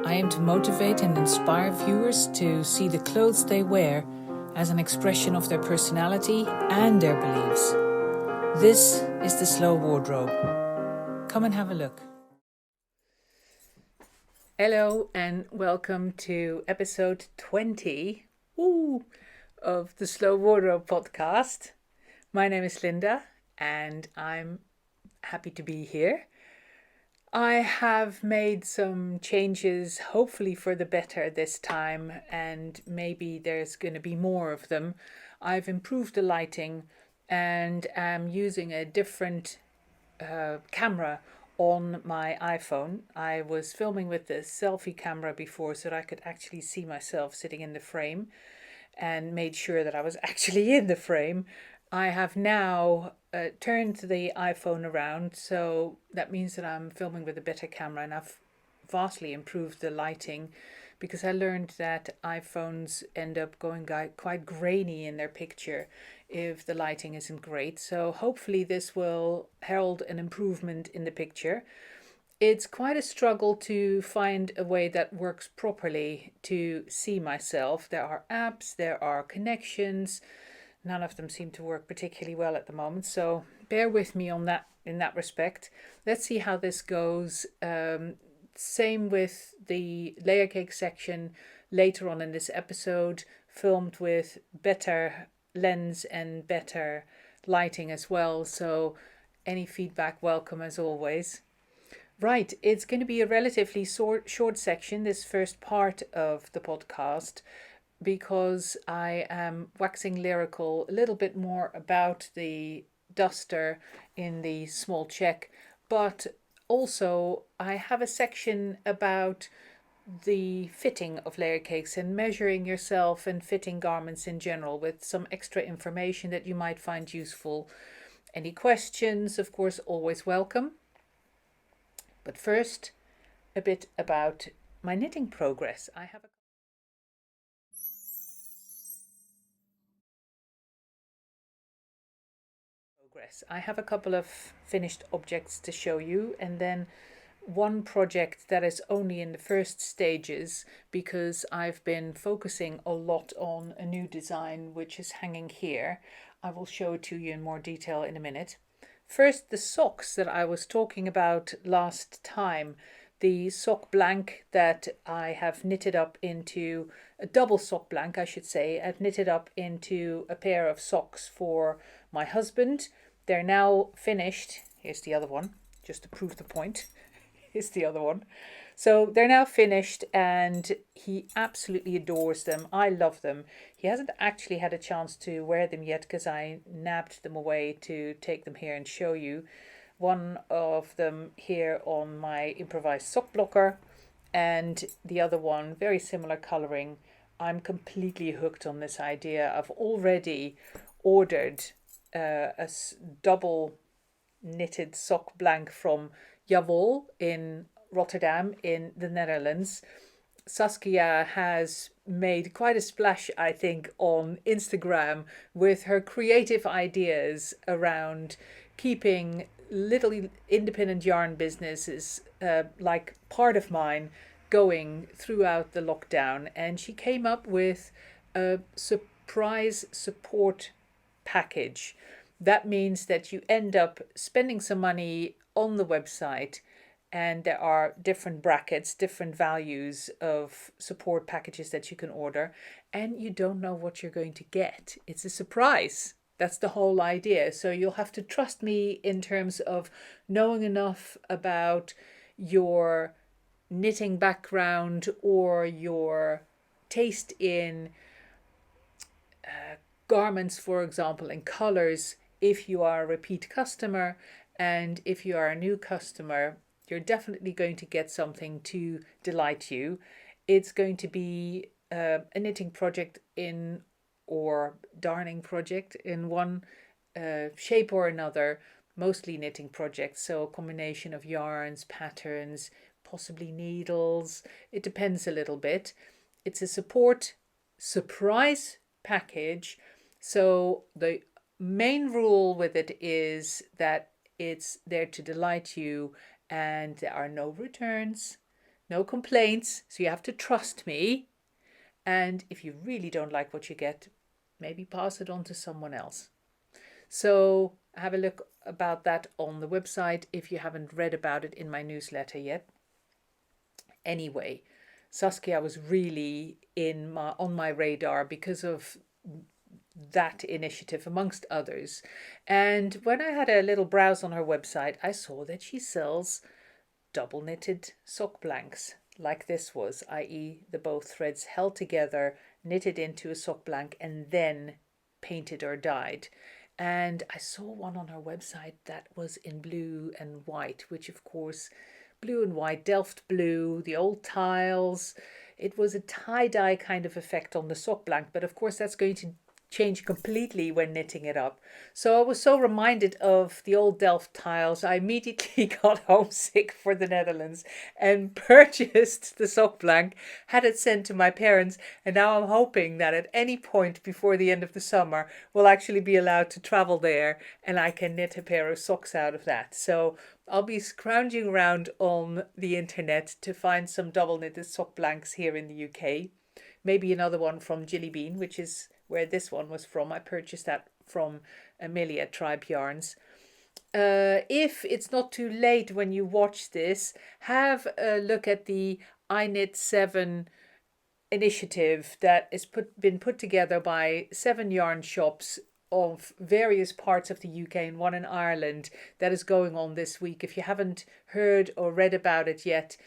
I aim to motivate and inspire viewers to see the clothes they wear as an expression of their personality and their beliefs. This is the Slow Wardrobe. Come and have a look. Hello and welcome to episode 20 of the Slow Wardrobe podcast. My name is Linda and I'm happy to be here. I have made some changes, hopefully for the better this time, and maybe there's going to be more of them. I've improved the lighting and am using a different camera on my iPhone. I was filming with the selfie camera before so that I could actually see myself sitting in the frame and made sure that I was actually in the frame. I have now turned the iPhone around, so that means that I'm filming with a better camera, and I've vastly improved the lighting because I learned that iPhones end up going quite grainy in their picture if the lighting isn't great. So hopefully this will herald an improvement in the picture. It's quite a struggle to find a way that works properly to see myself. There are apps, there are connections. None of them seem to work particularly well at the moment, so bear with me on that in that respect. Let's see how this goes. Same with the Layercake section later on in this episode, filmed with better lens and better lighting as well, so any feedback welcome as always. Right, it's going to be a relatively short section, this first part of the podcast, because I am waxing lyrical a little bit more about the duster in the small check, but also I have a section about the fitting of layer cakes and measuring yourself and fitting garments in general with some extra information that you might find useful. Any questions, of course, always welcome. But first, a bit about my knitting progress. I have a couple of finished objects to show you, and then one project that is only in the first stages because I've been focusing a lot on a new design which is hanging here. I will show it to you in more detail in a minute. First, the socks that I was talking about last time. The sock blank that I have knitted up into a double sock blank, I should say. I've knitted up into a pair of socks for my husband. They're now finished. Here's the other one, just to prove the point. Here's the other one. So they're now finished and he absolutely adores them. I love them. He hasn't actually had a chance to wear them yet because I nabbed them away to take them here and show you. One of them here on my improvised sock blocker and the other one, very similar colouring. I'm completely hooked on this idea. I've already ordered a double knitted sock blank from Jawol in Rotterdam in the Netherlands. Saskia has made quite a splash, I think, on Instagram with her creative ideas around keeping little independent yarn businesses like part of mine going throughout the lockdown. And she came up with a surprise support package. That means that you end up spending some money on the website and there are different brackets, different values of support packages that you can order, and you don't know what you're going to get. It's a surprise. That's the whole idea. So you'll have to trust me in terms of knowing enough about your knitting background or your taste in garments, for example, and colors if you are a repeat customer. And if you are a new customer, you're definitely going to get something to delight you. It's going to be a knitting project or darning project in one shape or another, mostly knitting projects. So a combination of yarns, patterns, possibly needles. It depends a little bit. It's a surprise package. So the main rule with it is that it's there to delight you and there are no returns. no complaints. So you have to trust me. And if you really don't like what you get, maybe pass it on to someone else. So have a look about that on the website if you haven't read about it in my newsletter yet. Anyway, Saskia was really on my radar because of that initiative, amongst others. And when I had a little browse on her website, I saw that she sells double knitted sock blanks like this was, i.e. the both threads held together, knitted into a sock blank and then painted or dyed. And I saw one on her website that was in blue and white, which of course, blue and white, Delft blue, the old tiles. It was a tie-dye kind of effect on the sock blank, but of course that's going to change completely when knitting it up. So I was so reminded of the old Delft tiles, I immediately got homesick for the Netherlands and purchased the sock blank, had it sent to my parents, and now I'm hoping that at any point before the end of the summer we'll actually be allowed to travel there and I can knit a pair of socks out of that. So I'll be scrounging around on the internet to find some double knitted sock blanks here in the UK. Maybe another one from Jilly Bean, which is where this one was from. I purchased that from Amelia Tribe Yarns. If it's not too late when you watch this, have a look at the I Knit 7 initiative that is been put together by 7 yarn shops of various parts of the UK and one in Ireland that is going on this week. If you haven't heard or read about it yet,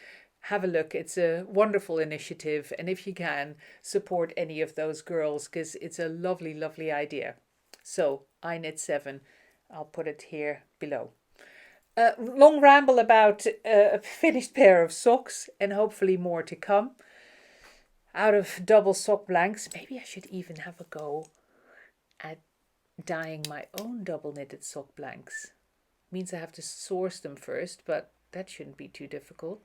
have a look. It's a wonderful initiative, and if you can, support any of those girls because it's a lovely, lovely idea. So, I Knit 7, I'll put it here below. Long ramble about a finished pair of socks and hopefully more to come. Out of double sock blanks, maybe I should even have a go at dyeing my own double knitted sock blanks. Means I have to source them first, but that shouldn't be too difficult.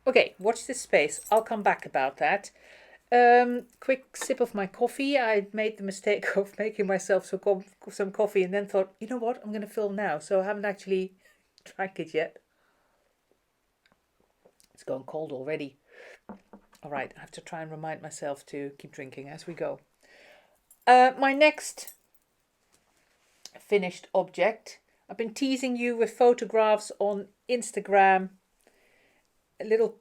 Okay, watch this space. I'll come back about that. Quick sip of my coffee. I made the mistake of making myself some coffee and then thought, you know what, I'm going to film now. So I haven't actually drank it yet. It's gone cold already. All right, I have to try and remind myself to keep drinking as we go. My next finished object. I've been teasing you with photographs on Instagram, little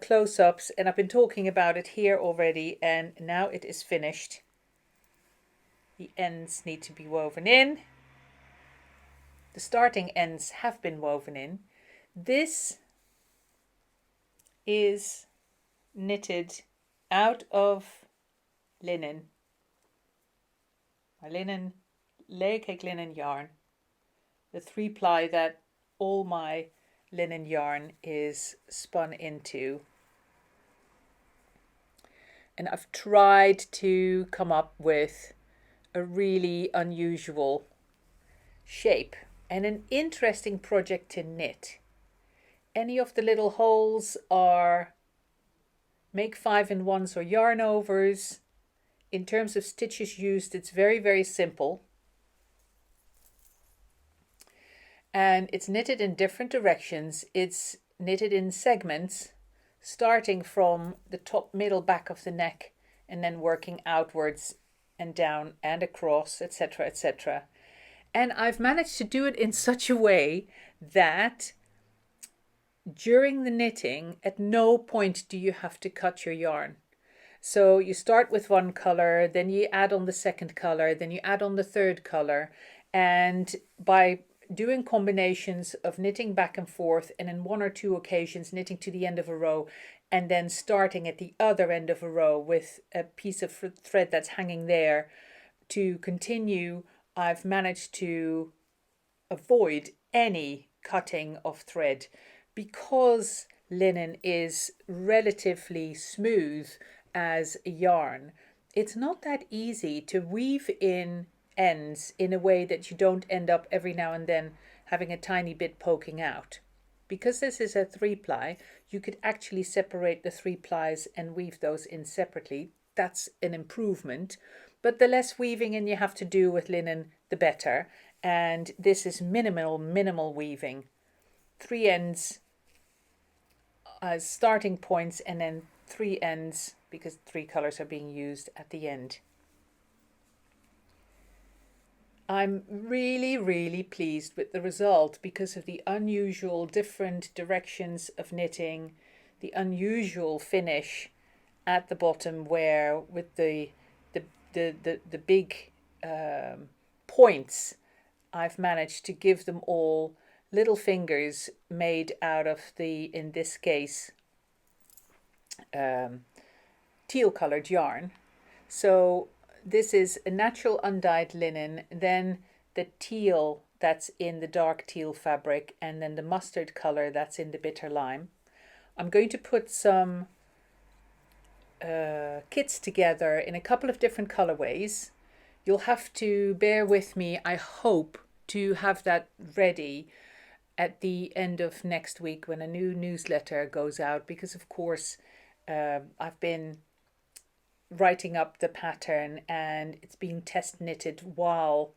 close-ups, and I've been talking about it here already, and now it is finished. The ends need to be woven in. The starting ends have been woven in. This is knitted out of linen. My linen, Layercake Linen yarn. The 3-ply that all my linen yarn is spun into. And I've tried to come up with a really unusual shape and an interesting project to knit. Any of the little holes are make 5-in-1s or yarn overs. In terms of stitches used, it's very, very simple. And it's knitted in different directions. It's knitted in segments, starting from the top, middle, back of the neck, and then working outwards and down and across, etc., etc. And I've managed to do it in such a way that during the knitting, at no point do you have to cut your yarn. So you start with one color, then you add on the second color, then you add on the third color, and by doing combinations of knitting back and forth, and in 1 or 2 occasions knitting to the end of a row and then starting at the other end of a row with a piece of thread that's hanging there to continue, I've managed to avoid any cutting of thread because linen is relatively smooth as a yarn. It's not that easy to weave in ends in a way that you don't end up every now and then having a tiny bit poking out. Because this is a 3-ply, you could actually separate the 3 plies and weave those in separately. That's an improvement, but the less weaving in you have to do with linen, the better. And this is minimal weaving. 3 ends as starting points and then 3 ends, because 3 colors are being used at the end. I'm really pleased with the result because of the unusual different directions of knitting, the unusual finish at the bottom, where with the big points, I've managed to give them all little fingers made out of the, in this case, teal colored yarn. So this is a natural undyed linen, then the teal that's in the dark teal fabric, and then the mustard color that's in the bitter lime. I'm going to put some kits together in a couple of different colorways. You'll have to bear with me. I hope to have that ready at the end of next week when a new newsletter goes out, because of course I've been writing up the pattern and it's being test knitted while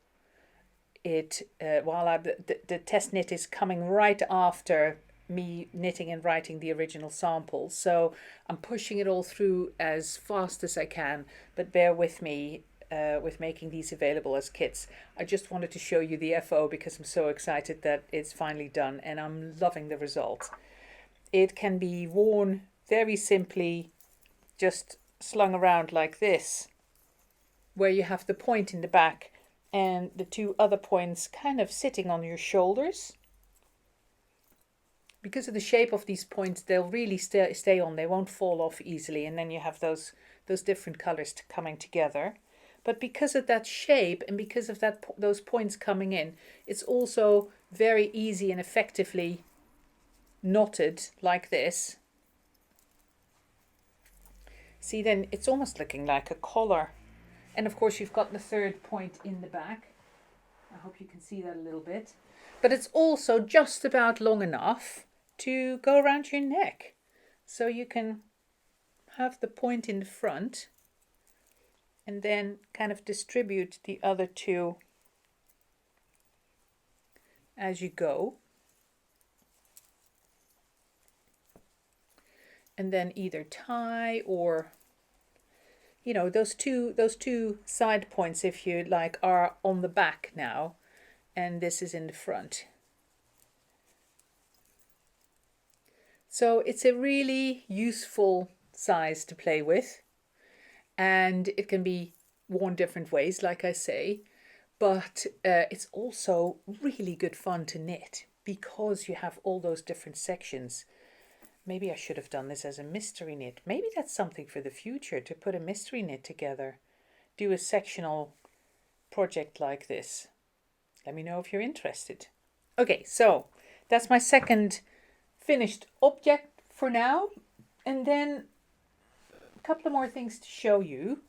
the test knit is coming right after me knitting and writing the original samples. So I'm pushing it all through as fast as I can, but bear with me with making these available as kits. I just wanted to show you the FO because I'm so excited that it's finally done and I'm loving the result. It can be worn very simply, just slung around like this, where you have the point in the back and the 2 other points kind of sitting on your shoulders. Because of the shape of these points, they'll really stay on, they won't fall off easily, and then you have those different colors coming together. But because of that shape and because of those points coming in, it's also very easy and effectively knotted like this. See, then it's almost looking like a collar. And of course you've got the 3rd point in the back. I hope you can see that a little bit. But it's also just about long enough to go around your neck. So you can have the point in the front and then kind of distribute the other 2 as you go. And then either tie or, you know, those two side points, if you like, are on the back now, and this is in the front. So it's a really useful size to play with, and it can be worn different ways, like I say, but it's also really good fun to knit because you have all those different sections. Maybe I should have done this as a mystery knit. Maybe that's something for the future, to put a mystery knit together. Do a sectional project like this. Let me know if you're interested. Okay, so that's my second finished object for now. And then a couple of more things to show you.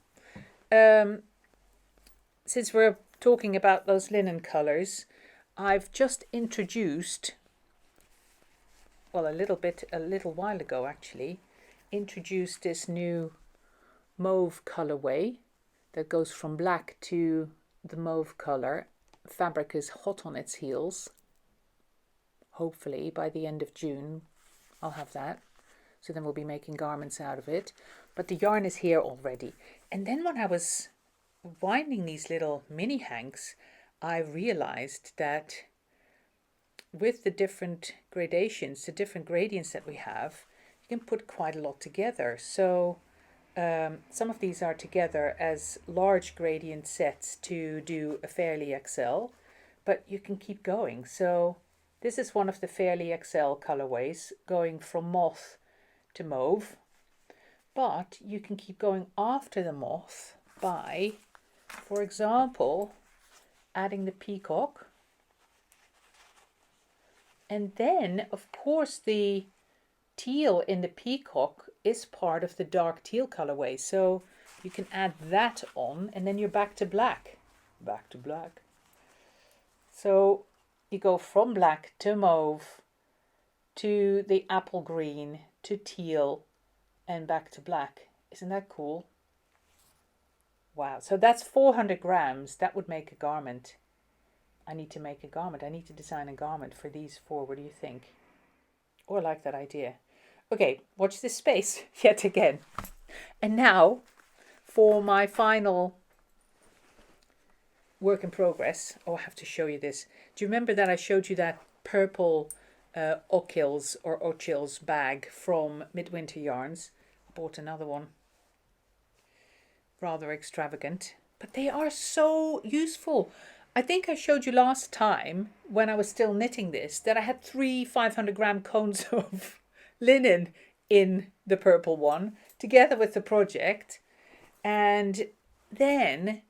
Since we're talking about those linen colors, I've just introduced, well, a little while ago actually, introduced this new mauve colorway that goes from black to the mauve color. Fabric is hot on its heels. Hopefully by the end of June I'll have that. So then we'll be making garments out of it. But the yarn is here already. And then when I was winding these little mini hanks, I realized that with the different gradations, the different gradients that we have, you can put quite a lot together. So some of these are together as large gradient sets to do a Fairly XL, but you can keep going. So this is one of the Fairly XL colorways, going from moth to mauve, but you can keep going after the moth by, for example, adding the peacock. And then, of course, the teal in the peacock is part of the dark teal colorway. So you can add that on and then you're back to black. Back to black. So you go from black to mauve to the apple green to teal and back to black. Isn't that cool? Wow. So that's 400 grams. That would make a garment. I need to make a garment. I need to design a garment for these 4. What do you think? Oh, I like that idea. Okay, watch this space yet again. And now for my final work in progress. Oh, I have to show you this. Do you remember that I showed you that purple Ochil's bag from Midwinter Yarns? I bought another one. Rather extravagant, but they are so useful. I think I showed you last time when I was still knitting this that I had 3 500-gram cones of linen in the purple one together with the project. And then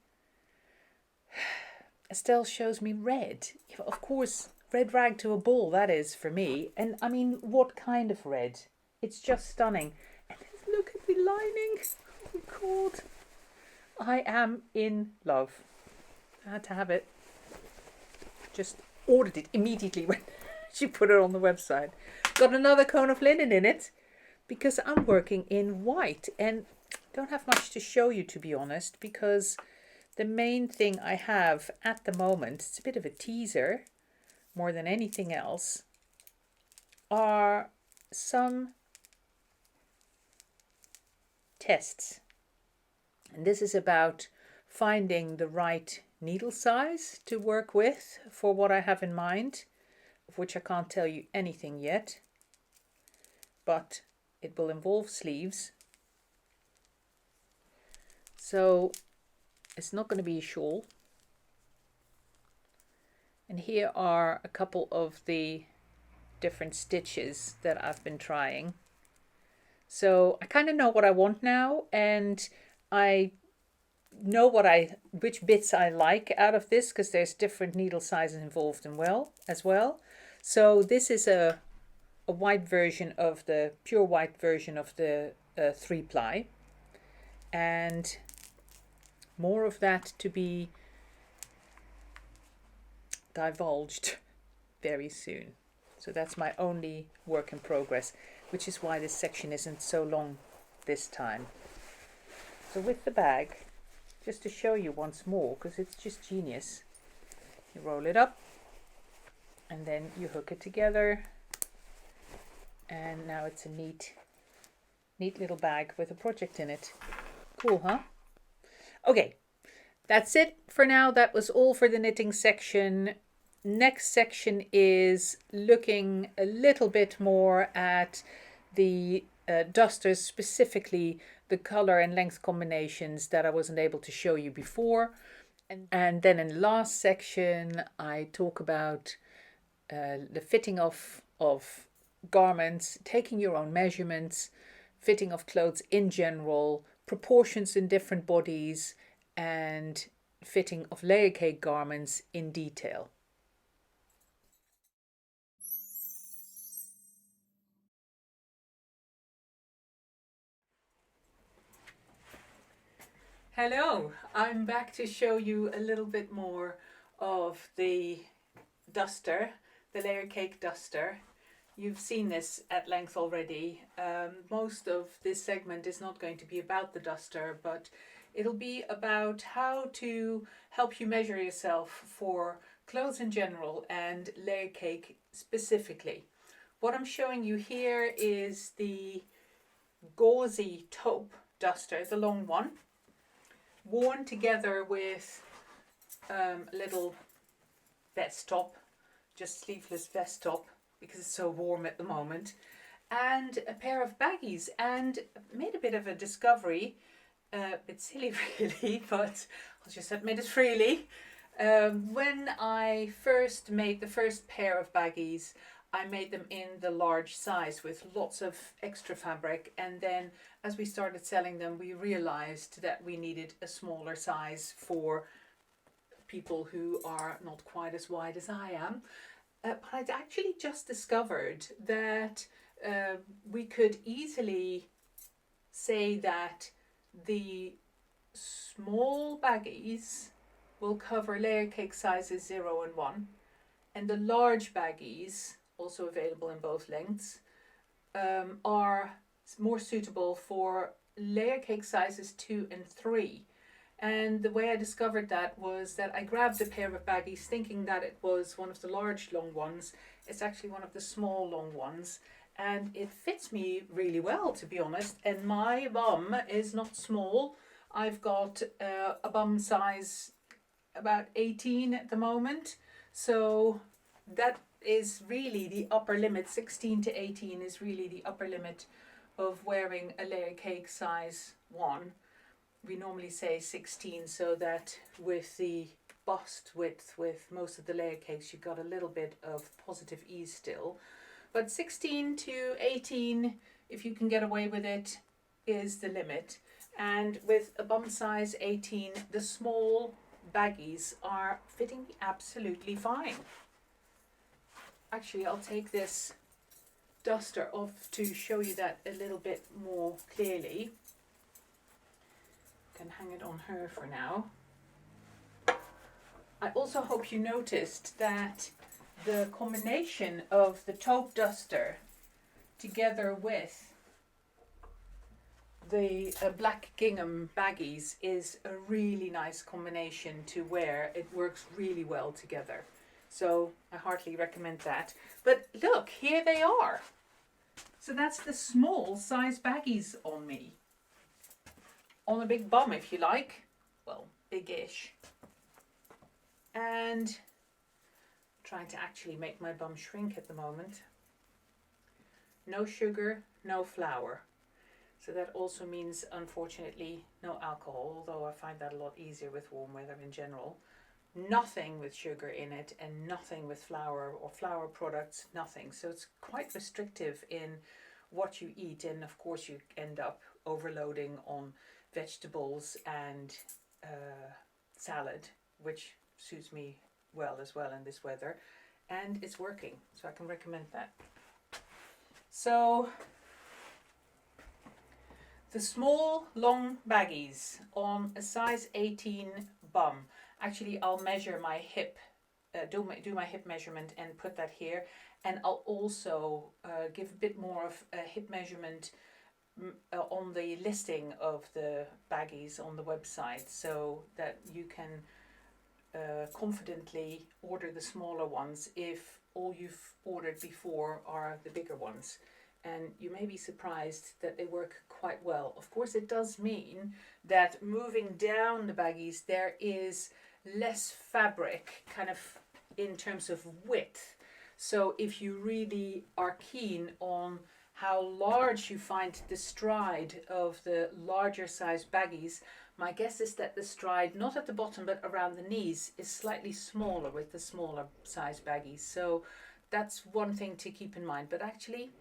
Estelle shows me red. Of course, red rag to a bull, that is for me. And I mean, what kind of red? It's just stunning. And look at the lining. Oh my God. I am in love. I had to have it. Just ordered it immediately when she put it on the website. Got another cone of linen in it because I'm working in white and don't have much to show you, to be honest, because the main thing I have at the moment, it's a bit of a teaser more than anything else, are some tests. And this is about finding the right needle size to work with for what I have in mind, of which I can't tell you anything yet, but it will involve sleeves. So it's not going to be a shawl. And here are a couple of the different stitches that I've been trying. So I kind of know what I want now, and I know which bits I like out of this, because there's different needle sizes involved as well. So this is a white version of the pure white version of the 3-ply, and more of that to be divulged very soon. So that's my only work in progress, which is why this section isn't so long this time. So with the bag, just to show you once more, because it's just genius, you roll it up and then you hook it together, and now it's a neat little bag with a project in it. Cool, huh? Okay, that's it for now. That was all for the knitting section. Next section is looking a little bit more at the dusters, specifically the color and length combinations that I wasn't able to show you before. And then in the last section, I talk about the fitting of garments, taking your own measurements, fitting of clothes in general, proportions in different bodies, and fitting of layer cake garments in detail. Hello, I'm back to show you a little bit more of the duster, the Layercake duster. You've seen this at length already. Most of this segment is not going to be about the duster, but it'll be about how to help you measure yourself for clothes in general and Layercake specifically. What I'm showing you here is the gauzy taupe duster, the long one, worn together with a little vest top, just sleeveless vest top, because it's so warm at the moment, and a pair of baggies, and made a bit of a discovery, a bit silly really, but I'll just admit it freely. When I first made the first pair of baggies, I made them in the large size with lots of extra fabric, and then as we started selling them, we realized that we needed a smaller size for people who are not quite as wide as I am. But I'd actually just discovered that we could easily say that the small baggies will cover layer cake sizes 0 and 1, and the large baggies, also available in both lengths, are more suitable for layer cake sizes 2 and 3. And the way I discovered that was that I grabbed a pair of baggies thinking that it was one of the large long ones. It's actually one of the small long ones. and it fits me really well, to be honest. And my bum is not small. I've got a bum size about 18 at the moment, so that is really the upper limit. 16 to 18 is really the upper limit of wearing a Layercake size 1. We normally say 16, so that with the bust width with most of the Layercakes you've got a little bit of positive ease still. But 16 to 18, if you can get away with it, is the limit. And with a bum size 18, the small baggies are fitting me absolutely fine. Actually, I'll take this duster off to show you that a little bit more clearly. Can hang it on her for now. I also hope you noticed that the combination of the taupe duster together with the black gingham baggies is a really nice combination to wear. It works really well together. So I heartily recommend that. But look, here they are. So that's the small size baggies on me. On a big bum, if you like. Well, big-ish. And I'm trying to actually make my bum shrink at the moment. No sugar, no flour. So that also means, unfortunately, no alcohol, although I find that a lot easier with warm weather in general. Nothing with sugar in it and nothing with flour or flour products, nothing. So it's quite restrictive in what you eat, and of course you end up overloading on vegetables and salad, which suits me well as well in this weather, and it's working, so I can recommend that. So the small long baggies on a size 18 bum. Actually, I'll measure my hip, do my hip measurement and put that here, and I'll also give a bit more of a hip measurement on the listing of the baggies on the website, so that you can confidently order the smaller ones if all you've ordered before are the bigger ones. And you may be surprised that they work quite well. Of course, it does mean that moving down the baggies, there is less fabric kind of in terms of width. So if you really are keen on how large you find the stride of the larger size baggies, my guess is that the stride, not at the bottom but around the knees, is slightly smaller with the smaller size baggies. So that's one thing to keep in mind. But actually,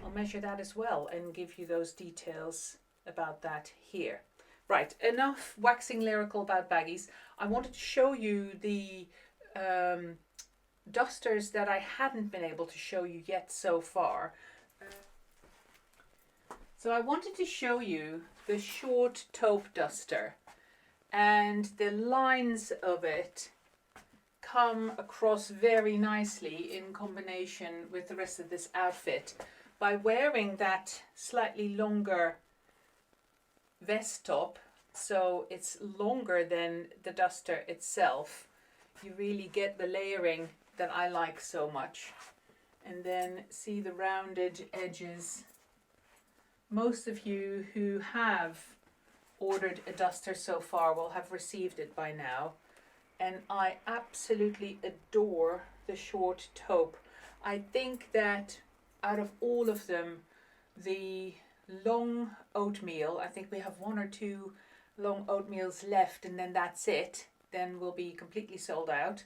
I'll measure that as well and give you those details about that here. Right, enough waxing lyrical about baggies. I wanted to show you the dusters that I hadn't been able to show you yet so far. So I wanted to show you the short taupe duster, and the lines of it come across very nicely in combination with the rest of this outfit. By wearing that slightly longer vest top, so it's longer than the duster itself, you really get the layering that I like so much. And then see the rounded edges. Most of you who have ordered a duster so far will have received it by now. And I absolutely adore the short taupe. I think that out of all of them, the long oatmeal, I think we have one or two long oatmeals left, and then that's it. Then we'll be completely sold out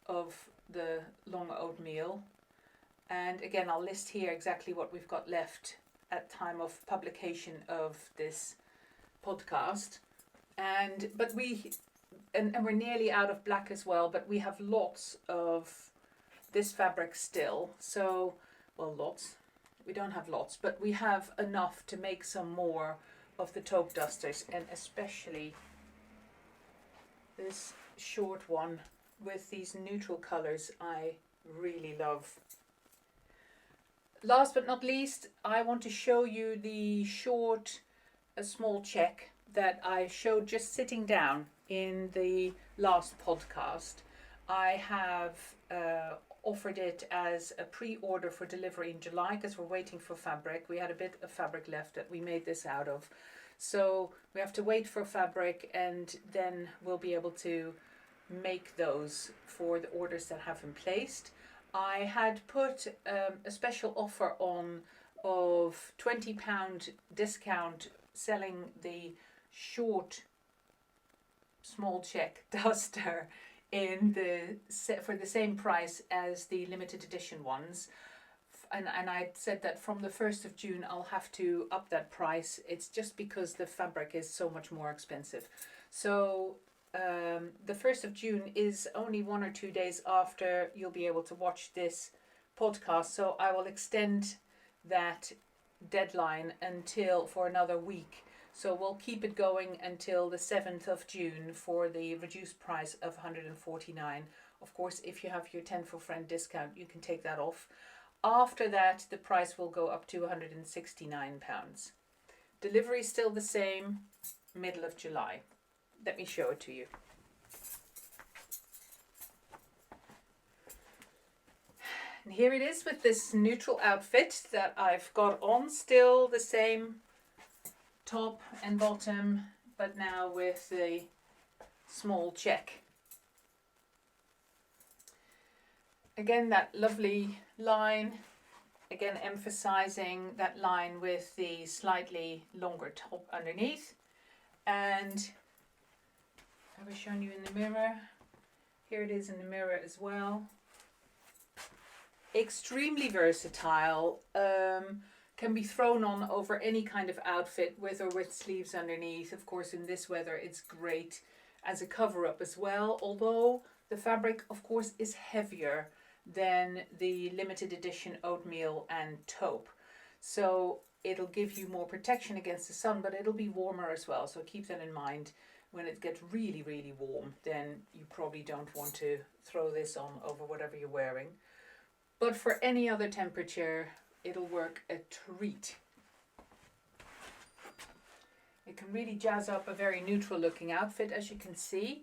of the long oatmeal. And again, I'll list here exactly what we've got left at time of publication of this podcast. And we're nearly out of black as well, but we have lots of this fabric still. So, well, lots. We don't have lots, but we have enough to make some more of the taupe dusters, and especially this short one with these neutral colors I really love. Last but not least, I want to show you the short, small check that I showed just sitting down in the last podcast. I have offered it as a pre-order for delivery in July because we're waiting for fabric. We had a bit of fabric left that we made this out of. So we have to wait for fabric, and then we'll be able to make those for the orders that have been placed. I had put a special offer on of £20 discount selling the short small check duster in for the same price as the limited edition ones. And I said that from the 1st of June I'll have to up that price. It's just because the fabric is so much more expensive. So the 1st of June is only 1 or 2 days after you'll be able to watch this podcast. So I will extend that deadline for another week. So we'll keep it going until the 7th of June for the reduced price of £149. Of course, if you have your 10 for friend discount, you can take that off. After that, the price will go up to £169. Delivery is still the same, middle of July. Let me show it to you. And here it is with this neutral outfit that I've got on, still the same top and bottom, but now with the small check. Again, that lovely line, again emphasizing that line with the slightly longer top underneath. And I was showing you in the mirror. Here it is in the mirror as well. Extremely versatile. Can be thrown on over any kind of outfit with or with sleeves underneath. Of course, in this weather, it's great as a cover-up as well. Although the fabric, of course, is heavier than the limited edition oatmeal and taupe. So it'll give you more protection against the sun, but it'll be warmer as well. So keep that in mind. When it gets really, really warm, then you probably don't want to throw this on over whatever you're wearing. But for any other temperature, it'll work a treat. It can really jazz up a very neutral looking outfit, as you can see.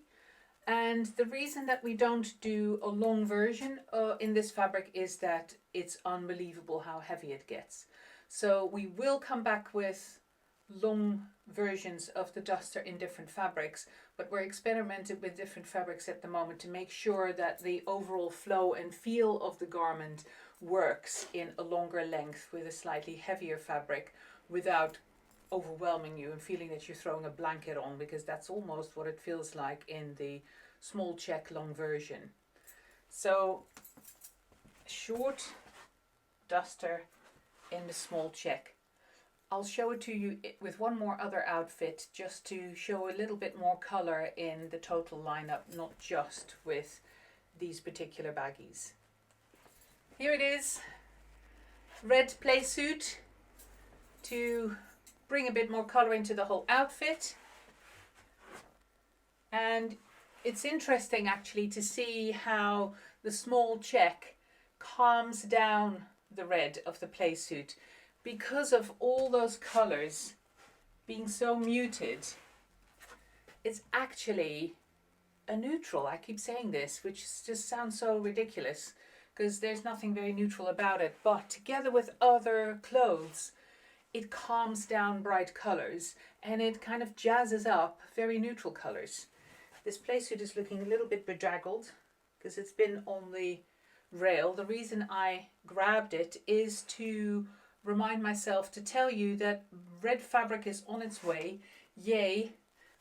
And the reason that we don't do a long version in this fabric is that it's unbelievable how heavy it gets. So we will come back with long versions of the duster in different fabrics, but we're experimenting with different fabrics at the moment to make sure that the overall flow and feel of the garment works in a longer length with a slightly heavier fabric without overwhelming you and feeling that you're throwing a blanket on, because that's almost what it feels like in the small check long version. So short duster in the small check. I'll show it to you with one more other outfit just to show a little bit more colour in the total lineup, not just with these particular baggies. Here it is, red play suit to bring a bit more colour into the whole outfit. And it's interesting actually to see how the small check calms down the red of the play suit. Because of all those colours being so muted, it's actually a neutral. I keep saying this, which just sounds so ridiculous because there's nothing very neutral about it. But together with other clothes, it calms down bright colours and it kind of jazzes up very neutral colours. This playsuit is looking a little bit bedraggled because it's been on the rail. The reason I grabbed it is to remind myself to tell you that red fabric is on its way. Yay,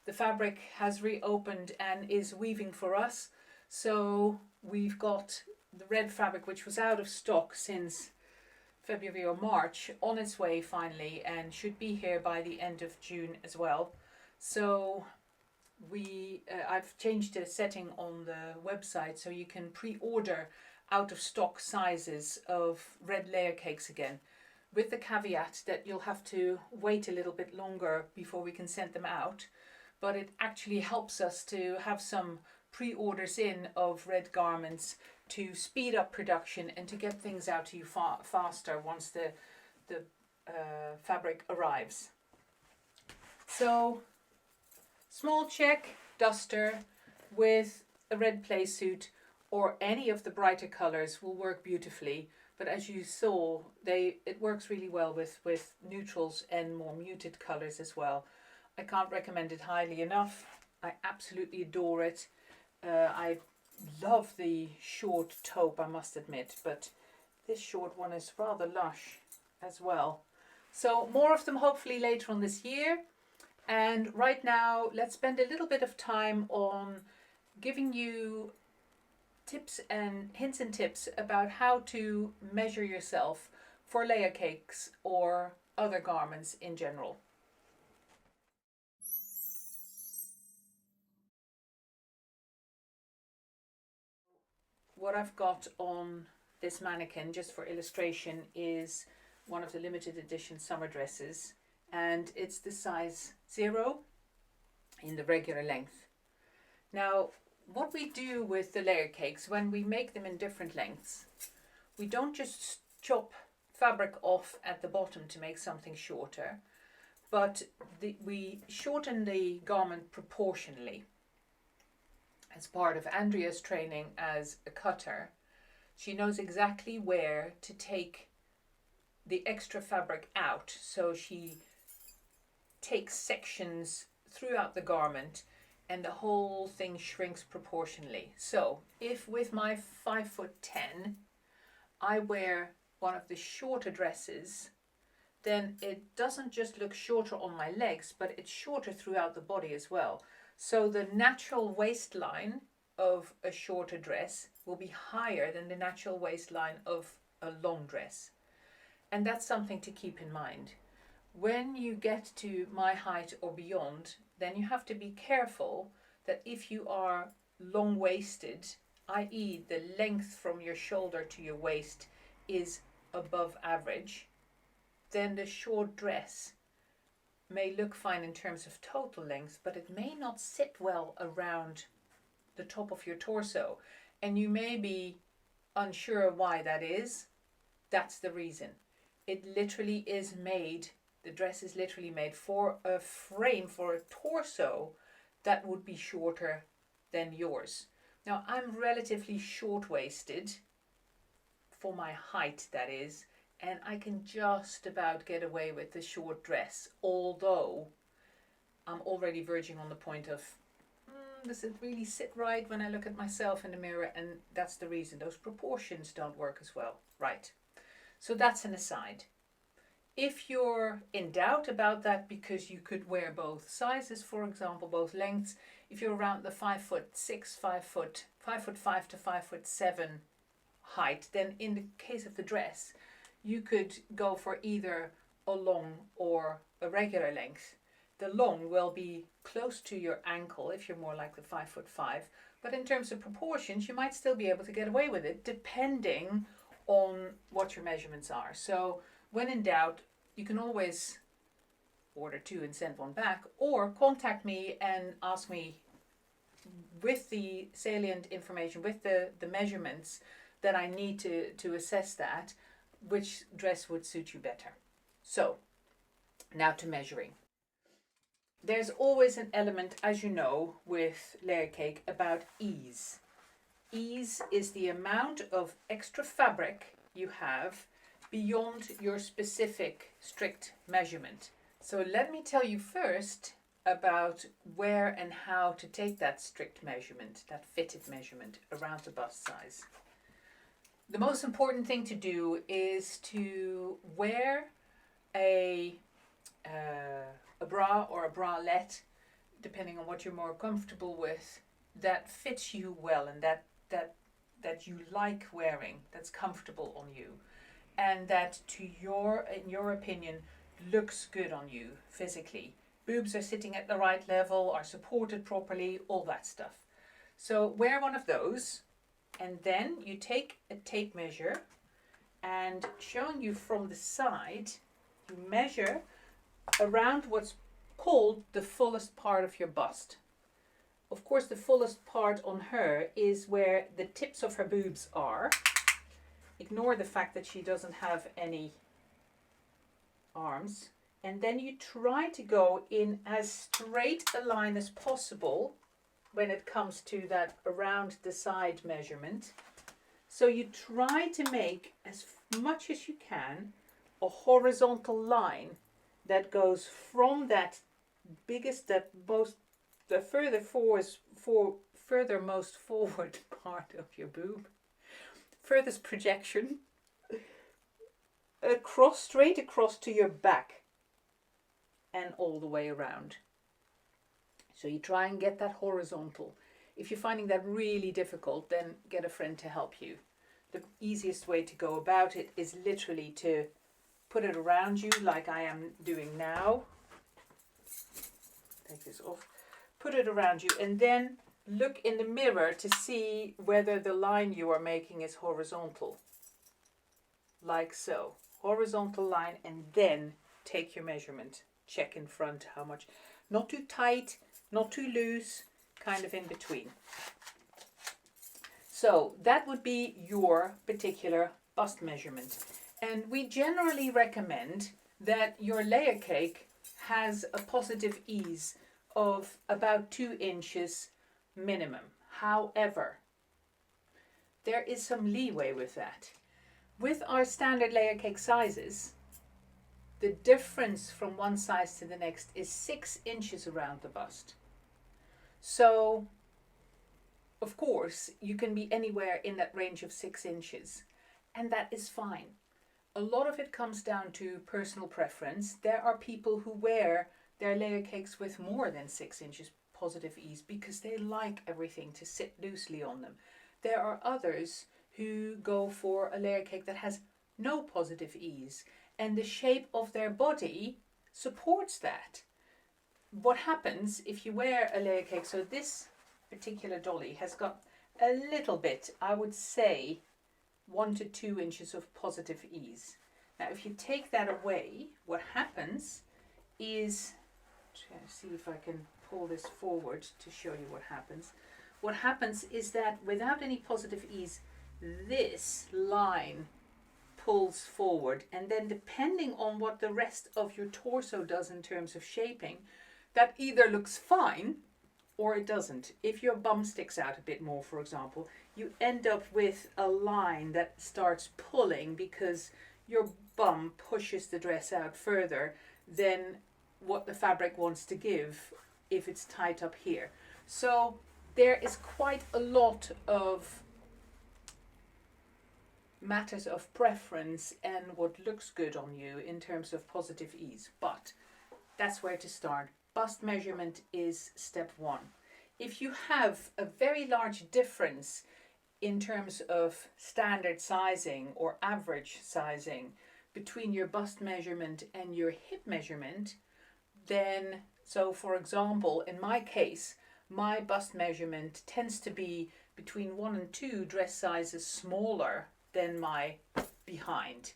the fabric has reopened and is weaving for us. So we've got the red fabric, which was out of stock since February or March, on its way finally and should be here by the end of June as well. So I've changed the setting on the website so you can pre-order out of stock sizes of red layer cakes again, with the caveat that you'll have to wait a little bit longer before we can send them out. But it actually helps us to have some pre-orders in of red garments to speed up production and to get things out to you faster once the fabric arrives. So, small check duster with a red play suit, or any of the brighter colors will work beautifully. But as you saw, it works really well with neutrals and more muted colors as well. I can't recommend it highly enough. I absolutely adore it. I love the short taupe, I must admit, but this short one is rather lush as well. So more of them hopefully later on this year. And right now, let's spend a little bit of time on giving you tips and hints and tips about how to measure yourself for layer cakes or other garments in general. What I've got on this mannequin, just for illustration, is one of the limited edition summer dresses, and it's the size 0 in the regular length. Now, what we do with the layer cakes, when we make them in different lengths, we don't just chop fabric off at the bottom to make something shorter, but we shorten the garment proportionally. As part of Andrea's training as a cutter, she knows exactly where to take the extra fabric out, so she takes sections throughout the garment and the whole thing shrinks proportionally. So if with my 5'10" I wear one of the shorter dresses, then it doesn't just look shorter on my legs, but it's shorter throughout the body as well. So the natural waistline of a shorter dress will be higher than the natural waistline of a long dress. And that's something to keep in mind. When you get to my height or beyond, then you have to be careful that if you are long-waisted, i.e. the length from your shoulder to your waist is above average, then the short dress may look fine in terms of total length, but it may not sit well around the top of your torso. And you may be unsure why that is. That's the reason. It literally is made, the dress is literally made for a frame, for a torso that would be shorter than yours. Now, I'm relatively short-waisted, for my height that is, and I can just about get away with the short dress, although I'm already verging on the point of, does it really sit right when I look at myself in the mirror? And that's the reason. Those proportions don't work as well. Right. So that's an aside. If you're in doubt about that, because you could wear both sizes, for example, both lengths, if you're around the 5'6", 5'5" to 5'7" height, then in the case of the dress, you could go for either a long or a regular length. The long will be close to your ankle if you're more like the 5'5", but in terms of proportions, you might still be able to get away with it depending on what your measurements are. So when in doubt, you can always order 2 and send 1 back, or contact me and ask me with the salient information, with the measurements that I need to assess that, which dress would suit you better. So now to measuring. There's always an element, as you know, with layer cake about ease. Ease is the amount of extra fabric you have beyond your specific strict measurement. So let me tell you first about where and how to take that strict measurement, that fitted measurement around the bust size. The most important thing to do is to wear a bra or a bralette, depending on what you're more comfortable with, that fits you well and that you like wearing, that's comfortable on you, and that in your opinion looks good on you physically. Boobs are sitting at the right level, are supported properly, all that stuff. So wear one of those, and then you take a tape measure, and showing you from the side, you measure around what's called the fullest part of your bust. Of course, the fullest part on her is where the tips of her boobs are. Ignore the fact that she doesn't have any arms. And then you try to go in as straight a line as possible when it comes to that around the side measurement. So you try to make as much as you can a horizontal line that goes from that biggest, the furthermost forward part of your boob, furthest projection, straight across to your back and all the way around. So you try and get that horizontal. If you're finding that really difficult, then get a friend to help you. The easiest way to go about it is literally to put it around you like I am doing now. Take this off. Put it around you and then look in the mirror to see whether the line you are making is horizontal. Like so. Horizontal line, and then take your measurement. Check in front how much. Not too tight, not too loose, kind of in between. So that would be your particular bust measurement. And we generally recommend that your layer cake has a positive ease of about 2 inches minimum. However, there is some leeway with that. With our standard layer cake sizes, the difference from one size to the next is 6 inches around the bust. So, of course, you can be anywhere in that range of 6 inches, and that is fine. A lot of it comes down to personal preference. There are people who wear their layer cakes with more than 6 inches positive ease because they like everything to sit loosely on them. There are others who go for a layer cake that has no positive ease, and the shape of their body supports that. What happens if you wear a layer cake, so this particular dolly has got a little bit, I would say 1 to 2 inches of positive ease. Now if you take that away, what happens is, see if I can pull this forward to show you what happens. What happens is that without any positive ease, this line pulls forward, and then depending on what the rest of your torso does in terms of shaping, that either looks fine or it doesn't. If your bum sticks out a bit more, for example, you end up with a line that starts pulling because your bum pushes the dress out further than what the fabric wants to give if it's tight up here. So there is quite a lot of matters of preference and what looks good on you in terms of positive ease, but that's where to start. Bust measurement is step 1. If you have a very large difference in terms of standard sizing or average sizing between your bust measurement and your hip measurement, then, so for example, in my case, my bust measurement tends to be between 1 and 2 dress sizes smaller than my behind.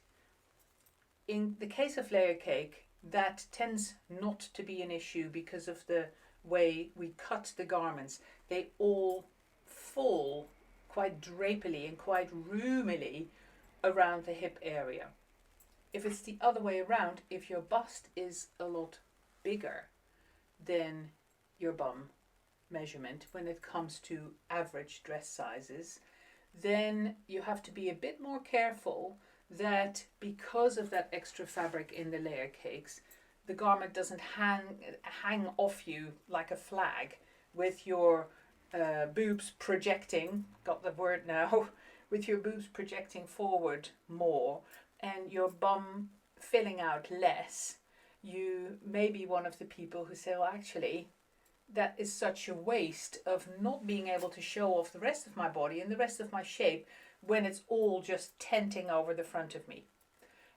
In the case of layer cake, that tends not to be an issue because of the way we cut the garments. They all fall quite drapily and quite roomily around the hip area. If it's the other way around, if your bust is a lot bigger than your bum measurement when it comes to average dress sizes, then you have to be a bit more careful that because of that extra fabric in the layer cakes, the garment doesn't hang off you like a flag with your boobs projecting, got the word now, with your boobs projecting forward more and your bum filling out less. You may be one of the people who say, well, actually, that is such a waste of not being able to show off the rest of my body and the rest of my shape when it's all just tenting over the front of me.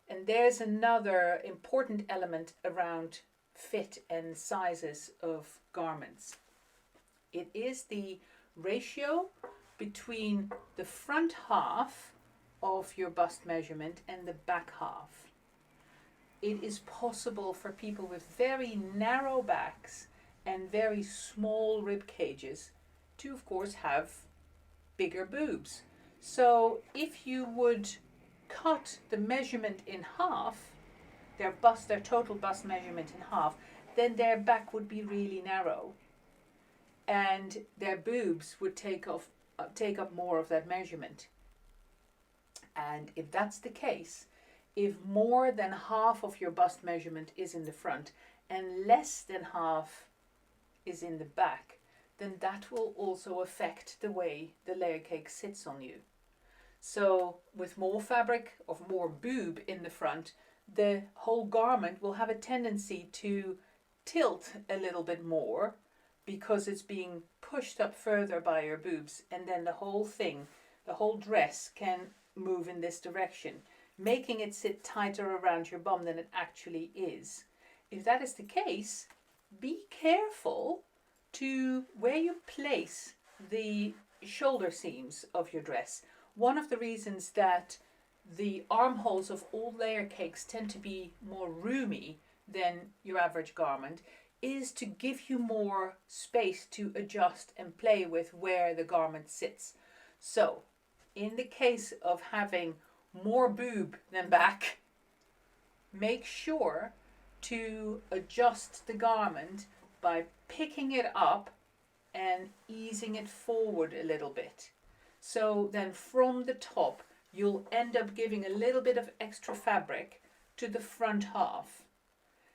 And there's another important element around fit and sizes of garments. It is the ratio between the front half of your bust measurement and the back half. It is possible for people with very narrow backs and very small rib cages to, of course, have bigger boobs. So if you would cut the measurement in half, their total bust measurement in half, then their back would be really narrow. and their boobs would take up more of that measurement. And if that's the case, if more than half of your bust measurement is in the front and less than half is in the back, then that will also affect the way the layer cake sits on you. So with more fabric or more boob in the front, the whole garment will have a tendency to tilt a little bit more because it's being pushed up further by your boobs, and then the whole thing, the whole dress can move in this direction, making it sit tighter around your bum than it actually is. If that is the case, be careful to where you place the shoulder seams of your dress. One of the reasons that the armholes of all layer cakes tend to be more roomy than your average garment is to give you more space to adjust and play with where the garment sits. So, in the case of having more boob than back, make sure to adjust the garment by picking it up and easing it forward a little bit. So then from the top, you'll end up giving a little bit of extra fabric to the front half.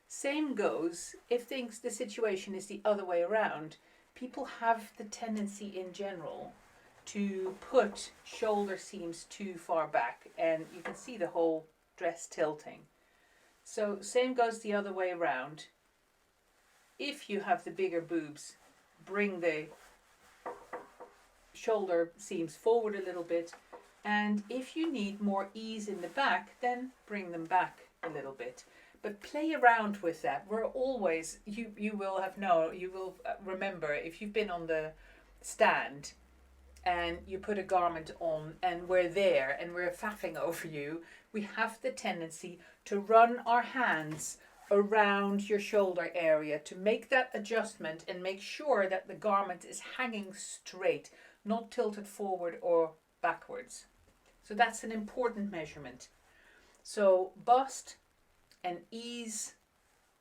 Same goes if the situation is the other way around. People have the tendency in general to put shoulder seams too far back, and you can see the whole dress tilting. So same goes the other way around. If you have the bigger boobs, bring the shoulder seams forward a little bit, and if you need more ease in the back, then bring them back a little bit. But play around with that. We're always, you will remember if you've been on the stand and you put a garment on and we're there and we're faffing over you, we have the tendency to run our hands around your shoulder area to make that adjustment and make sure that the garment is hanging straight, not tilted forward or backwards. So that's an important measurement. So bust and ease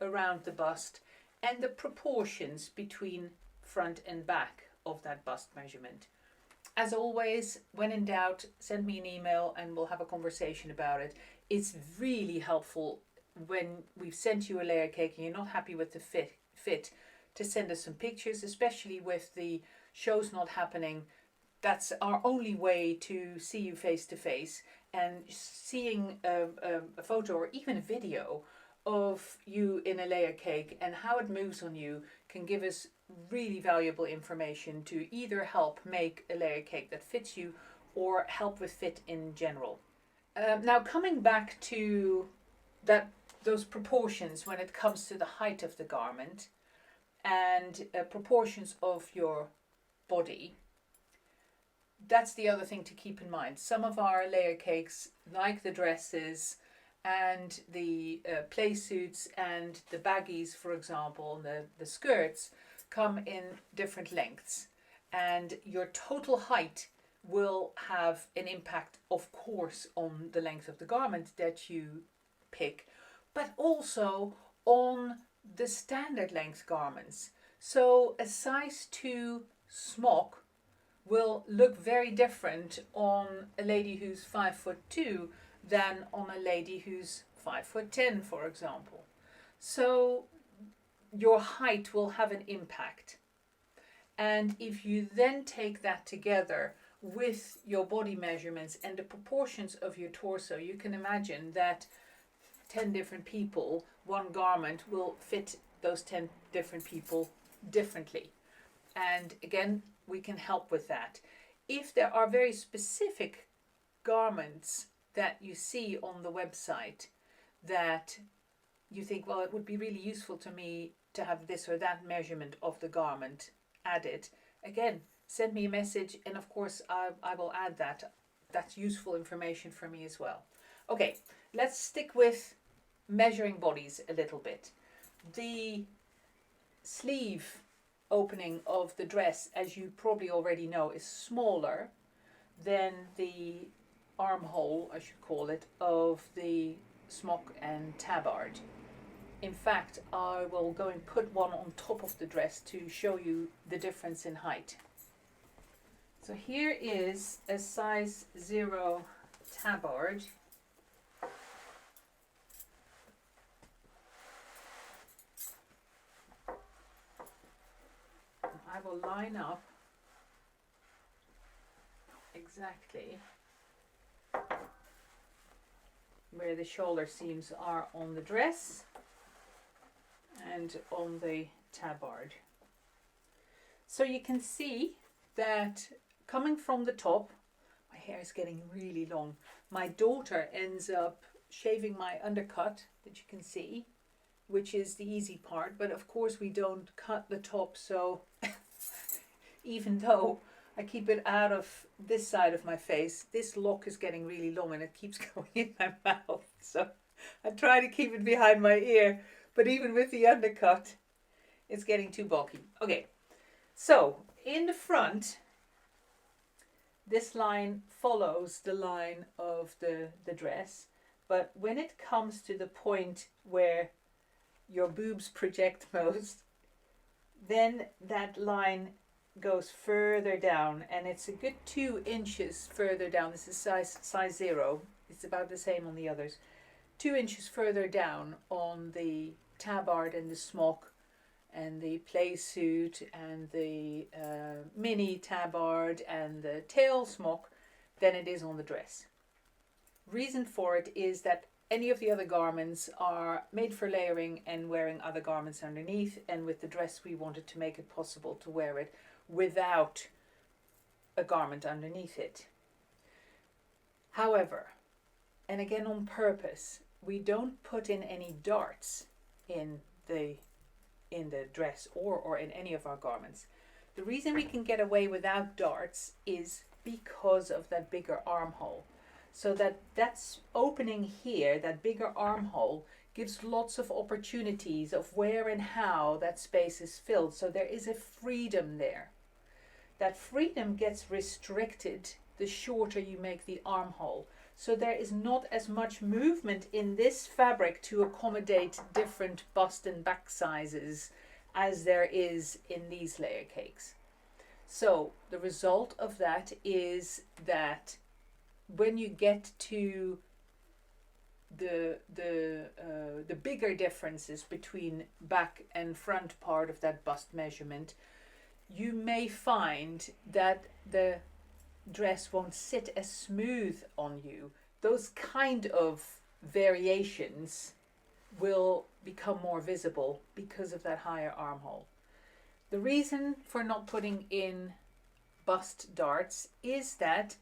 around the bust and the proportions between front and back of that bust measurement. As always, when in doubt, send me an email and we'll have a conversation about it. It's really helpful when we've sent you a layer cake and you're not happy with the fit to send us some pictures, especially with the shows not happening. That's our only way to see you face to face, and seeing a photo or even a video of you in a layer cake and how it moves on you can give us really valuable information to either help make a layer cake that fits you or help with fit in general. Now coming back to those proportions when it comes to the height of the garment and proportions of your body, that's the other thing to keep in mind. Some of our layer cakes, like the dresses and the play suits and the baggies, for example, and the skirts, come in different lengths. And your total height will have an impact, of course, on the length of the garment that you pick, but also on the standard length garments. So a size 2 smock will look very different on a lady who's 5'2" than on a lady who's 5'10", for example. So your height will have an impact. And if you then take that together with your body measurements and the proportions of your torso, you can imagine that 10 different people, one garment will fit those 10 different people differently. And again, we can help with that. If there are very specific garments that you see on the website that you think, well, it would be really useful to me to have this or that measurement of the garment added, again, send me a message and of course I will add that. That's useful information for me as well. Okay, let's stick with measuring bodies a little bit. The sleeve opening of the dress, as you probably already know, is smaller than the armhole, I should call it, of the smock and tabard. In fact, I will go and put one on top of the dress to show you the difference in height. So here is a size 0 tabard. I will line up exactly where the shoulder seams are on the dress and on the tabard. So you can see that coming from the top, my hair is getting really long. My daughter ends up shaving my undercut that you can see, which is the easy part, but of course we don't cut the top, so even though I keep it out of this side of my face, this lock is getting really long and it keeps going in my mouth. So I try to keep it behind my ear, but even with the undercut, it's getting too bulky. Okay, so in the front, this line follows the line of the dress, but when it comes to the point where your boobs project most, then that line goes further down, and it's a good 2 inches further down. This is size 0. It's about the same on the others. 2 inches further down on the tabard and the smock and the play suit and the mini tabard and the tail smock than it is on the dress. Reason for it is that any of the other garments are made for layering and wearing other garments underneath, and with the dress we wanted to make it possible to wear it without a garment underneath it. However, and again on purpose, we don't put in any darts in the dress or in any of our garments. The reason we can get away without darts is because of that bigger armhole. So that's opening here, that bigger armhole, gives lots of opportunities of where and how that space is filled. So there is a freedom there. That freedom gets restricted the shorter you make the armhole. So there is not as much movement in this fabric to accommodate different bust and back sizes as there is in these layer cakes. So the result of that is that when you get to the bigger differences between back and front part of that bust measurement, you may find that the dress won't sit as smooth on you. Those kind of variations will become more visible because of that higher armhole. The reason for not putting in bust darts is that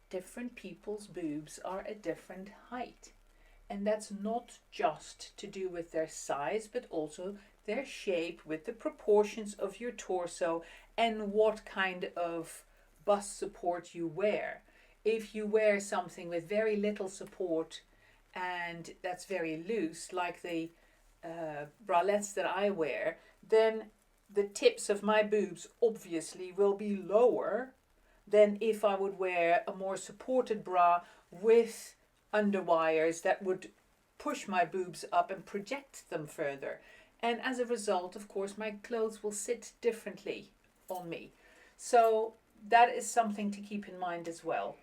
different people's boobs are a different height, and that's not just to do with their size but also their shape with the proportions of your torso and what kind of bust support you wear. If you wear something with very little support and that's very loose, like the bralettes that I wear, then the tips of my boobs obviously will be lower than if I would wear a more supported bra with underwires that would push my boobs up and project them further. And as a result, of course, my clothes will sit differently on me. So that is something to keep in mind as well,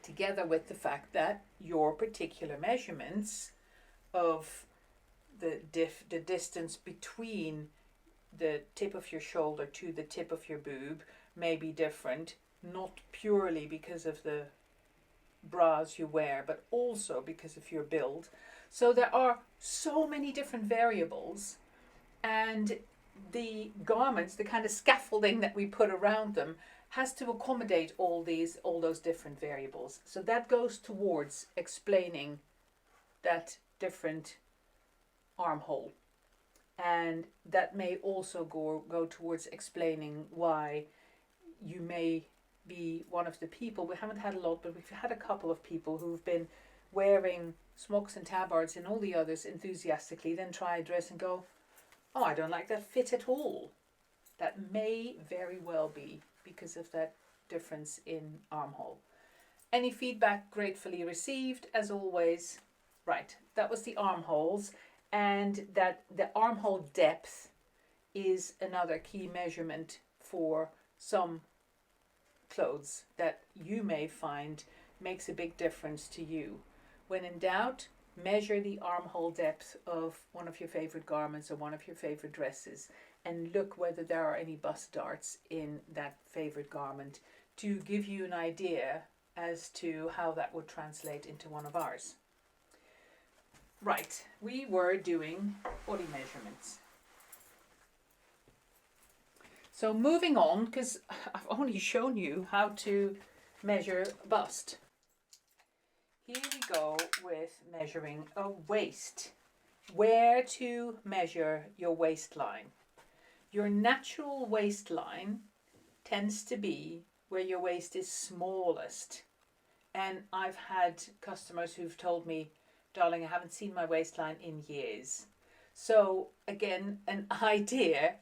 together with the fact that your particular measurements of the distance between the tip of your shoulder to the tip of your boob may be different, not purely because of the bras you wear, but also because of your build. So there are so many different variables, and the garments, the kind of scaffolding that we put around them, has to accommodate all those different variables. So that goes towards explaining that different armhole, and that may also go towards explaining why you may be one of the people, we haven't had a lot, but we've had a couple of people who've been wearing smocks and tabards and all the others enthusiastically, then try a dress and go, oh, I don't like that fit at all. That may very well be because of that difference in armhole. Any feedback gratefully received, as always. Right, that was the armholes. and that the armhole depth is another key measurement for some clothes that you may find makes a big difference to you. When in doubt, measure the armhole depth of one of your favorite garments or one of your favorite dresses and look whether there are any bust darts in that favorite garment to give you an idea as to how that would translate into one of ours. Right, we were doing body measurements. So moving on, because I've only shown you how to measure a bust. Here we go with measuring a waist. Where to measure your waistline. Your natural waistline tends to be where your waist is smallest. And I've had customers who've told me, darling, I haven't seen my waistline in years. So again, an idea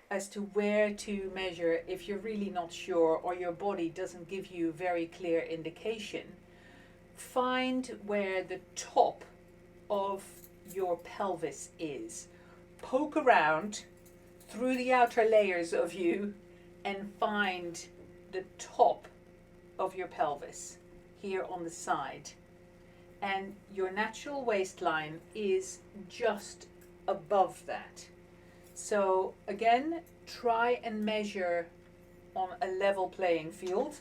as to where to measure if you're really not sure or your body doesn't give you very clear indication. Find where the top of your pelvis is. Poke around through the outer layers of you and find the top of your pelvis here on the side. And your natural waistline is just above that. So again, try and measure on a level playing field.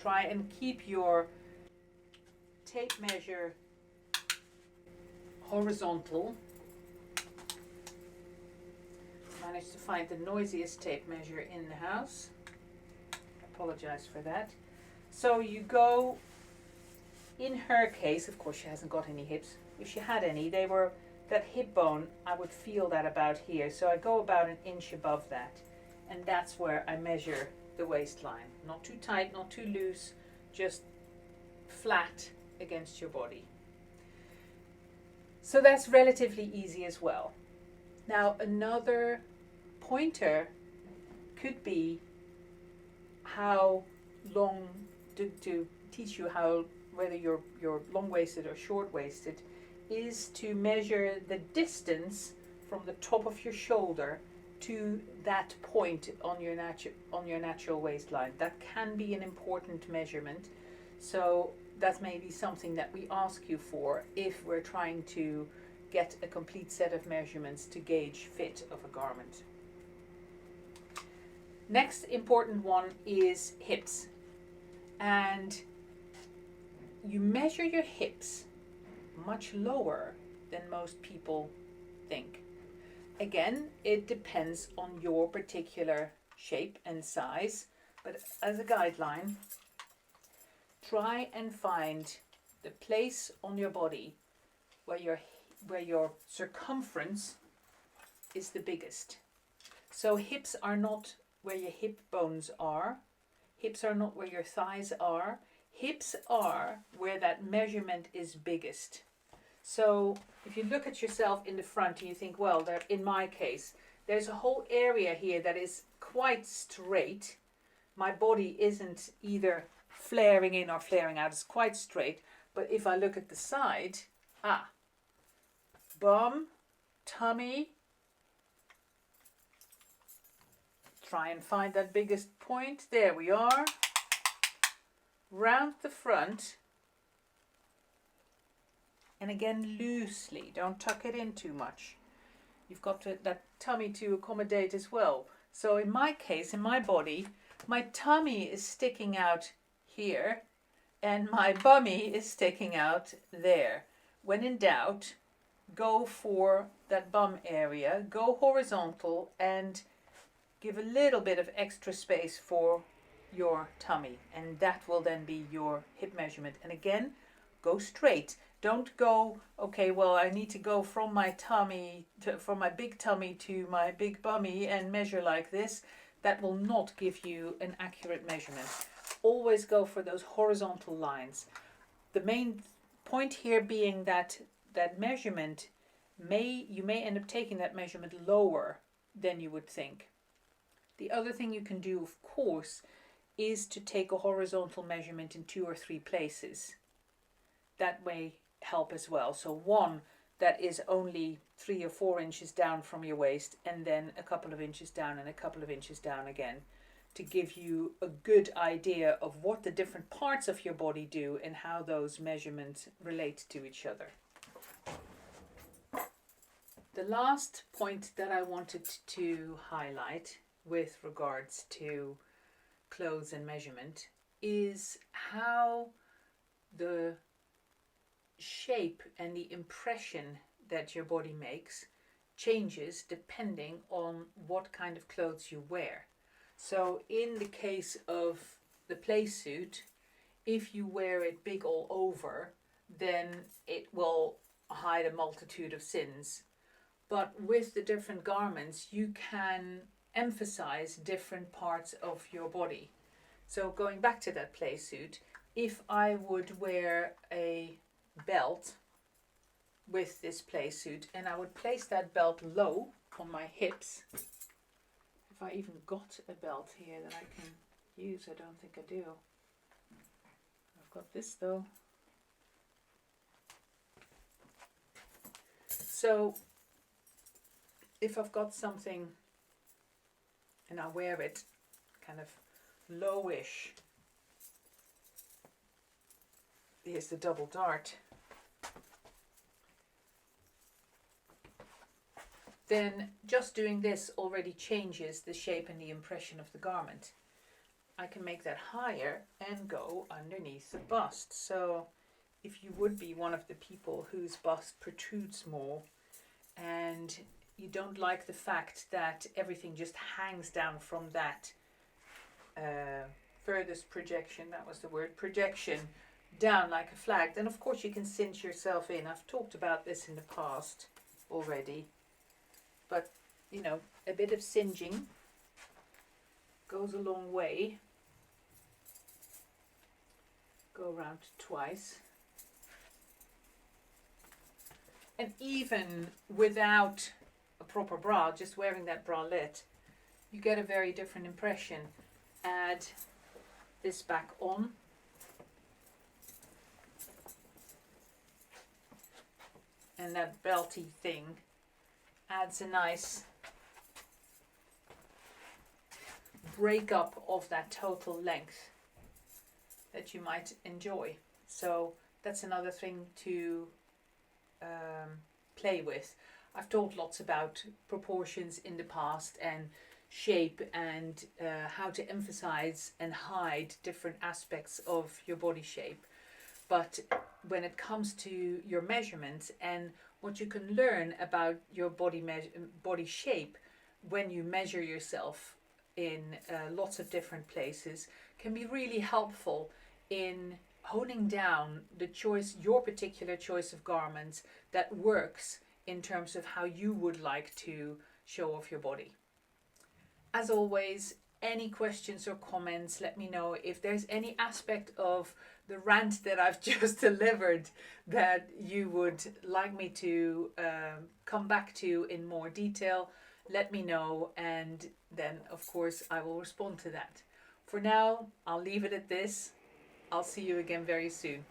Try and keep your tape measure horizontal. Managed to find the noisiest tape measure in the house. Apologize for that. So you go, in her case, of course she hasn't got any hips. If she had any, they were that hip bone, I would feel that about here. So I go about an inch above that. And that's where I measure the waistline. Not too tight, not too loose, just flat against your body. So that's relatively easy as well. Now another pointer could be how long to teach you how whether you're long-waisted or short-waisted is to measure the distance from the top of your shoulder to that point on your natural waistline. That can be an important measurement. So that may be something that we ask you for if we're trying to get a complete set of measurements to gauge fit of a garment. Next important one is hips. And you measure your hips much lower than most people think. Again, it depends on your particular shape and size, but as a guideline, try and find the place on your body where your circumference is the biggest. So hips are not where your hip bones are. Hips are not where your thighs are. Hips are where that measurement is biggest. So if you look at yourself in the front and you think, well, in my case, there's a whole area here that is quite straight. My body isn't either flaring in or flaring out. It's quite straight. But if I look at the side, bum, tummy, try and find that biggest point. There we are. Round the front. And again, loosely. Don't tuck it in too much. You've got that tummy to accommodate as well. So in my case, in my body, my tummy is sticking out here and my bummy is sticking out there. When in doubt, go for that bum area. Go horizontal and give a little bit of extra space for your tummy. And that will then be your hip measurement. And again, go straight. Don't go, okay, well, I need to go from my tummy, from my big tummy to my big bummy and measure like this. That will not give you an accurate measurement. Always go for those horizontal lines. The main point here being that measurement you may end up taking that measurement lower than you would think. The other thing you can do, of course, is to take a horizontal measurement in 2 or 3 places. That may help as well. So one, that is only 3 or 4 inches down from your waist, and then a couple of inches down and a couple of inches down again, to give you a good idea of what the different parts of your body do and how those measurements relate to each other. The last point that I wanted to highlight with regards to clothes and measurement is how the shape and the impression that your body makes changes depending on what kind of clothes you wear. So in the case of the play suit, if you wear it big all over, then it will hide a multitude of sins. But with the different garments, you can emphasize different parts of your body. So going back to that play suit, if I would wear a belt with this play suit and I would place that belt low on my hips, if I even got a belt here that I can use, I don't think I do. I've got this though. So if I've got something and I wear it kind of lowish, here's the double dart, then just doing this already changes the shape and the impression of the garment. I can make that higher and go underneath the bust. So if you would be one of the people whose bust protrudes more and you don't like the fact that everything just hangs down from that furthest projection, that was the word, projection, down like a flag, then of course you can cinch yourself in. I've talked about this in the past already, but you know, a bit of singeing goes a long way. Go around twice. And even without a proper bra, just wearing that bralette, you get a very different impression. Add this back on. And that belty thing adds a nice breakup of that total length that you might enjoy. So that's another thing to play with. I've talked lots about proportions in the past and shape and how to emphasize and hide different aspects of your body shape. But when it comes to your measurements and what you can learn about your body shape when you measure yourself in lots of different places, can be really helpful in honing down the choice, your particular choice of garments that works in terms of how you would like to show off your body. As always, any questions or comments, let me know. If there's any aspect of the rant that I've just delivered that you would like me to come back to in more detail, let me know, and then of course I will respond to that. For now, I'll leave it at this. I'll see you again very soon.